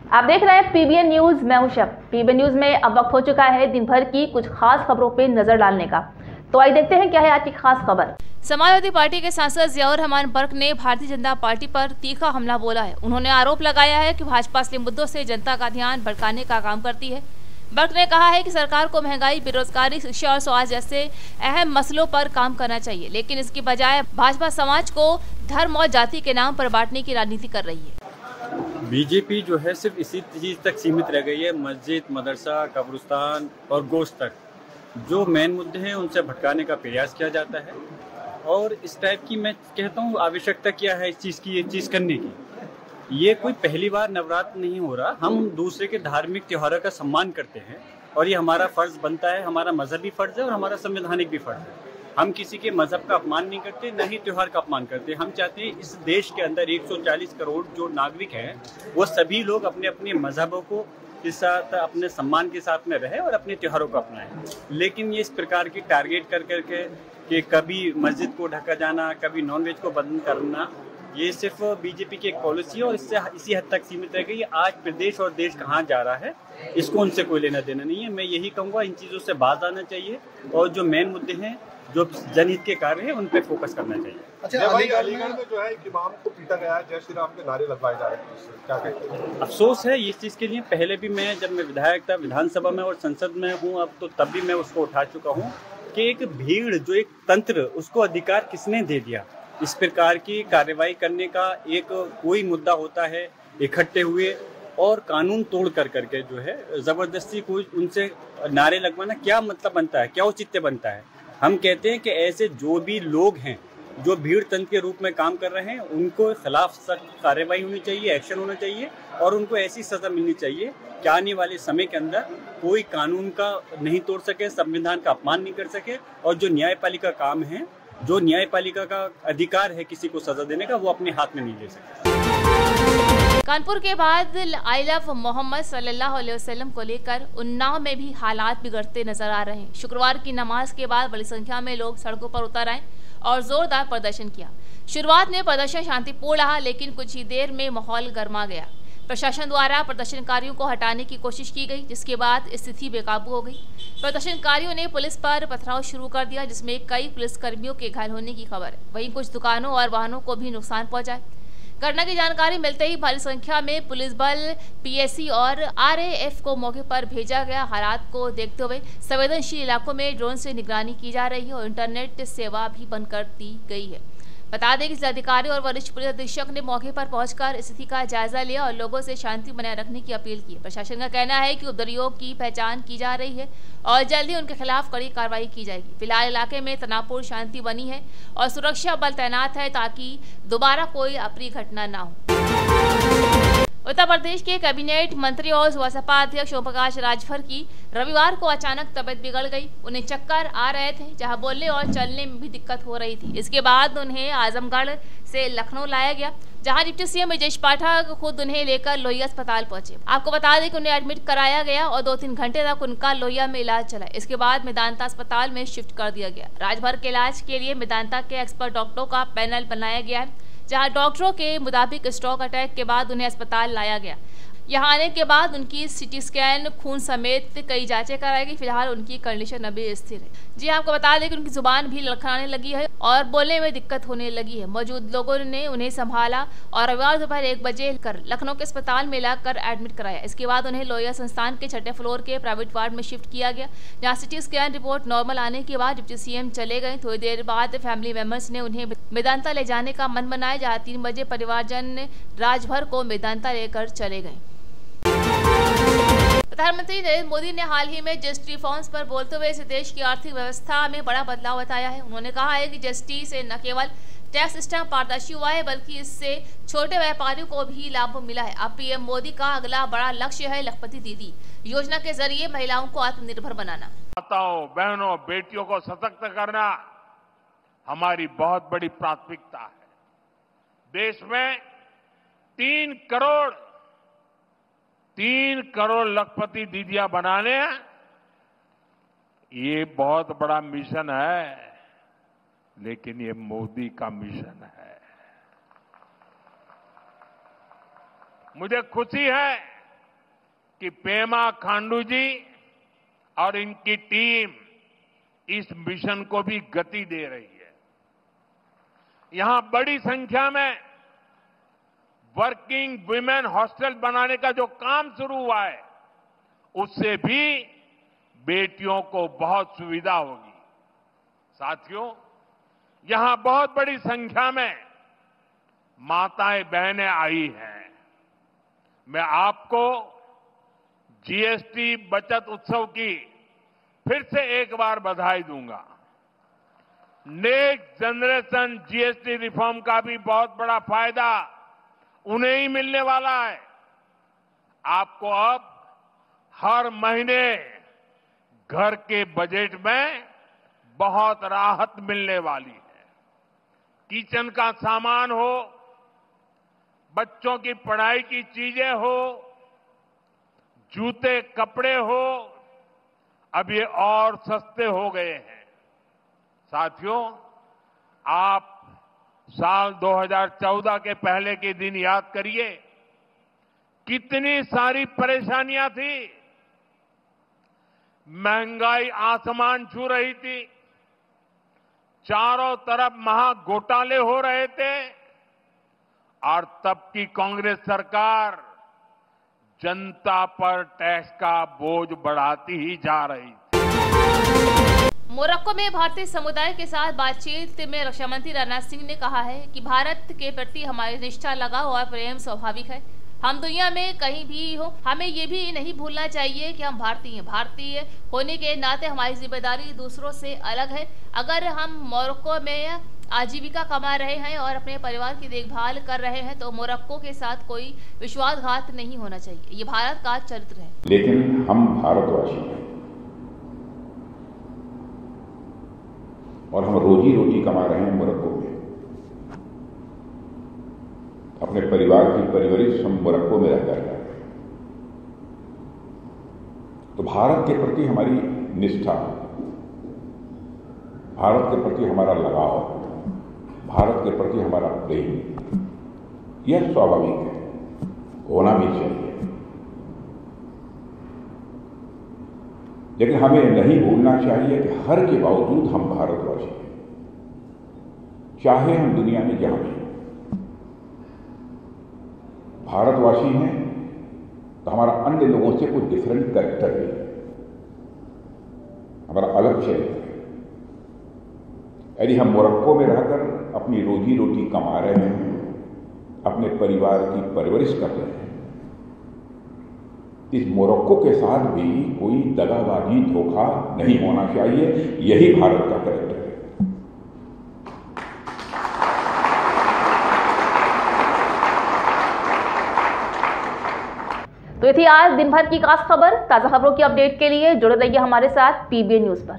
आप देख रहे हैं पीबीएन न्यूज। मैं हूं शब। पीबीएन न्यूज में अब वक्त हो चुका है दिन भर की कुछ खास खबरों पे नजर डालने का। तो आइए देखते हैं क्या है आज की खास खबर। समाजवादी पार्टी के सांसद जियाउर रहमान बर्क ने भारतीय जनता पार्टी पर तीखा हमला बोला है। उन्होंने आरोप लगाया है कि भाजपा असली मुद्दों से जनता का ध्यान भटकाने का काम करती है। बर्क ने कहा है कि सरकार को महंगाई, बेरोजगारी, शिक्षा और स्वास्थ्य जैसे अहम मसलों पर काम करना चाहिए, लेकिन इसकी बजाय भाजपा समाज को धर्म और जाति के नाम पर बांटने की राजनीति कर रही है। बीजेपी जो है सिर्फ इसी चीज़ तक सीमित रह गई है, मस्जिद, मदरसा, कब्रिस्तान और गोश्त तक। जो मेन मुद्दे हैं उनसे भटकाने का प्रयास किया जाता है और इस टाइप की मैं कहता हूँ आवश्यकता क्या है इस चीज़ की, ये चीज़ करने की। ये कोई पहली बार नवरात्र नहीं हो रहा। हम दूसरे के धार्मिक त्योहारों का सम्मान करते हैं और ये हमारा फर्ज बनता है, हमारा मजहबी फर्ज है और हमारा संवैधानिक भी फर्ज है। हम किसी के मजहब का अपमान नहीं करते, न ही त्योहार का अपमान करते। हम चाहते हैं इस देश के अंदर 140 करोड़ जो नागरिक हैं वो सभी लोग अपने अपने मजहबों को के साथ अपने सम्मान के साथ में रहे और अपने त्योहारों को अपनाएं। लेकिन ये इस प्रकार की टारगेट कर करके कि कभी मस्जिद को ढका जाना, कभी नॉनवेज को बंद करना, ये सिर्फ बीजेपी की एक पॉलिसी है और इससे इसी हद तक सीमित रह गई। आज प्रदेश और देश कहाँ जा रहा है इसको उनसे कोई लेना देना नहीं है। मैं यही कहूँगा इन चीज़ों से बाज आना चाहिए और जो मेन मुद्दे हैं, जो जनहित के कार्य हैं, उन पे फोकस करना चाहिए। अच्छा, अलीगढ़ में जो है एक इमाम को पीटा गया है, जय श्री राम के नारे लगवाए जा रहे हैं, क्या कहते हैं? अफसोस है इस चीज़ के लिए। पहले भी मैं जब मैं विधायक था, विधानसभा में और संसद में हूँ अब, तो तब भी मैं उसको उठा चुका हूँ कि एक भीड़ जो एक तंत्र, उसको अधिकार किसने दे दिया इस प्रकार की कार्रवाई करने का। एक कोई मुद्दा होता है इकट्ठे हुए और कानून तोड़ कर करके जो है जबरदस्ती कोई उनसे नारे लगवाना क्या मतलब बनता है, क्या औचित्य बनता है? हम कहते हैं कि ऐसे जो भी लोग हैं जो भीड़ तंत्र के रूप में काम कर रहे हैं उनको खिलाफ सख्त कार्रवाई होनी चाहिए, एक्शन होना चाहिए और उनको ऐसी सजा मिलनी चाहिए कि आने वाले समय के अंदर कोई कानून का नहीं तोड़ सके, संविधान का अपमान नहीं कर सके और जो न्यायपालिका काम है, जो न्यायपालिका का अधिकार है किसी को सजा देने का, वो अपने हाथ में नहीं ले सकते। कानपुर के बाद आई लव मोहम्मद सल्लल्लाहु अलैहि वसल्लम को लेकर उन्नाव में भी हालात बिगड़ते नजर आ रहे हैं। शुक्रवार की नमाज के बाद बड़ी संख्या में लोग सड़कों पर उतर आए और जोरदार प्रदर्शन किया। शुरुआत में प्रदर्शन शांतिपूर्ण रहा, लेकिन कुछ ही देर में माहौल गर्मा गया। प्रशासन द्वारा प्रदर्शनकारियों को हटाने की कोशिश की गई, जिसके बाद स्थिति बेकाबू हो गई। प्रदर्शनकारियों ने पुलिस पर पथराव शुरू कर दिया, जिसमें कई पुलिसकर्मियों के घायल होने की खबर है। वहीं कुछ दुकानों और वाहनों को भी नुकसान पहुंचा। घटना की जानकारी मिलते ही भारी संख्या में पुलिस बल, पीएसी और आरएएफ को मौके पर भेजा गया। हालात को देखते हुए संवेदनशील इलाकों में ड्रोन से निगरानी की जा रही है और इंटरनेट सेवा भी बंद कर दी गई है। बता दें कि जिलाधिकारी और वरिष्ठ पुलिस अधीक्षक ने मौके पर पहुंचकर स्थिति का जायजा लिया और लोगों से शांति बनाए रखने की अपील की। प्रशासन का कहना है कि उपद्रवियों की पहचान की जा रही है और जल्द ही उनके खिलाफ कड़ी कार्रवाई की जाएगी। फिलहाल इलाके में तनावपूर्ण शांति बनी है और सुरक्षा बल तैनात है ताकि दोबारा कोई अप्रिय घटना न हो। उत्तर प्रदेश के कैबिनेट मंत्री और सपा अध्यक्ष ओम प्रकाश राजभर की रविवार को अचानक तबीयत बिगड़ गई। उन्हें चक्कर आ रहे थे, जहां बोलने और चलने में भी दिक्कत हो रही थी। इसके बाद उन्हें आजमगढ़ से लखनऊ लाया गया, जहां डिप्टी सीएम ब्रजेश पाठक खुद उन्हें लेकर लोहिया अस्पताल पहुंचे। आपको बता दें कि उन्हें एडमिट कराया गया और 2-3 घंटे तक उनका लोहिया में इलाज चला। इसके बाद मेदांता अस्पताल में शिफ्ट कर दिया गया। राजभर के इलाज के लिए मेदांता के एक्सपर्ट डॉक्टरों का पैनल बनाया गया है, जहां डॉक्टरों के मुताबिक स्ट्रोक अटैक के बाद उन्हें अस्पताल लाया गया। यहां आने के बाद उनकी सीटी स्कैन, खून समेत कई जांचें कराई गई। फिलहाल उनकी कंडीशन अभी स्थिर है। जी आपको बता दें कि उनकी जुबान भी लड़खड़ाने लगी है और बोलने में दिक्कत होने लगी है। मौजूद लोगों ने उन्हें संभाला और रविवार दोपहर 1 बजे कर लखनऊ के अस्पताल में लाकर एडमिट कराया। इसके बाद उन्हें लोहिया संस्थान के 6ठे फ्लोर के प्राइवेट वार्ड में शिफ्ट किया गया, जहाँ सीटी स्कैन रिपोर्ट नॉर्मल आने के बाद डिप्टी सीएम चले गए। थोड़ी देर बाद फैमिली मेंबर्स ने उन्हें मेदांता ले जाने का मन बनाया, जहाँ 3 बजे परिवारजन राजभर को मेदांता लेकर चले गए। प्रधानमंत्री नरेंद्र मोदी ने हाल ही में जीएसटी रिफॉर्म्स पर बोलते हुए इसे देश की आर्थिक व्यवस्था में बड़ा बदलाव बताया है। उन्होंने कहा है कि जीएसटी से न केवल टैक्स सिस्टम पारदर्शी हुआ है, बल्कि इससे छोटे व्यापारियों को भी लाभ मिला है। अब पीएम मोदी का अगला बड़ा लक्ष्य है लखपति दीदी योजना के जरिए महिलाओं को आत्मनिर्भर बनाना। माताओं, बहनों, बेटियों को सशक्त करना हमारी बहुत बड़ी प्राथमिकता है। देश में 3 करोड़ लखपति दीदियां बनाने हैं, ये बहुत बड़ा मिशन है, लेकिन ये मोदी का मिशन है। मुझे खुशी है कि पेमा खांडू जी और इनकी टीम इस मिशन को भी गति दे रही है। यहां बड़ी संख्या में वर्किंग वुमेन हॉस्टल बनाने का जो काम शुरू हुआ है, उससे भी बेटियों को बहुत सुविधा होगी। साथियों, यहां बहुत बड़ी संख्या में माताएं बहनें आई हैं। मैं आपको जीएसटी बचत उत्सव की फिर से एक बार बधाई दूंगा। नेक्स्ट जनरेशन जीएसटी रिफॉर्म का भी बहुत बड़ा फायदा उन्हें ही मिलने वाला है। आपको अब हर महीने घर के बजट में बहुत राहत मिलने वाली है। किचन का सामान हो, बच्चों की पढ़ाई की चीजें हो, जूते कपड़े हो, अब ये और सस्ते हो गए हैं। साथियों, आप साल 2014 के पहले के दिन याद करिए, कितनी सारी परेशानियां थी। महंगाई आसमान छू रही थी, चारों तरफ महा घोटाले हो रहे थे और तब की कांग्रेस सरकार जनता पर टैक्स का बोझ बढ़ाती ही जा रही थी। मोरक्को में भारतीय समुदाय के साथ बातचीत में रक्षा मंत्री राजनाथ सिंह ने कहा है कि भारत के प्रति हमारी निष्ठा, लगाव और प्रेम स्वाभाविक है। हम दुनिया में कहीं भी हो, हमें ये भी नहीं भूलना चाहिए कि हम भारतीय हैं। भारतीय होने के नाते हमारी जिम्मेदारी दूसरों से अलग है। अगर हम मोरक्को में आजीविका कमा रहे हैं और अपने परिवार की देखभाल कर रहे हैं तो मोरक्को के साथ कोई विश्वासघात नहीं होना चाहिए। ये भारत का चरित्र है। लेकिन हम भारतवासी हैं और हम रोजी रोटी कमा रहे हैं मोरक्को में। अपने परिवार की परवरिश हम मोरक्को में रह रहे हैं। तो भारत के प्रति हमारी निष्ठा, भारत के प्रति हमारा लगाव, भारत के प्रति हमारा प्रेम, यह स्वाभाविक है, होना भी चाहिए। लेकिन हमें नहीं भूलना चाहिए कि हर के बावजूद हम भारतवासी हैं, चाहे हम दुनिया में जहां भी भारतवासी हैं, तो हमारा अन्य लोगों से कुछ डिफरेंट कैरेक्टर है, हमारा अलग चरित्र है। यदि हम मोरक्को में रहकर अपनी रोजी रोटी कमा रहे हैं, अपने परिवार की परवरिश कर रहे हैं, इस मोरक्को के साथ भी कोई दगाबाजी, धोखा नहीं होना चाहिए। यही भारत का कैरेक्टर है। तो ये थी आज दिन भर की खास खबर। ताजा खबरों की अपडेट के लिए जुड़े रहिए हमारे साथ पीबीएन न्यूज पर।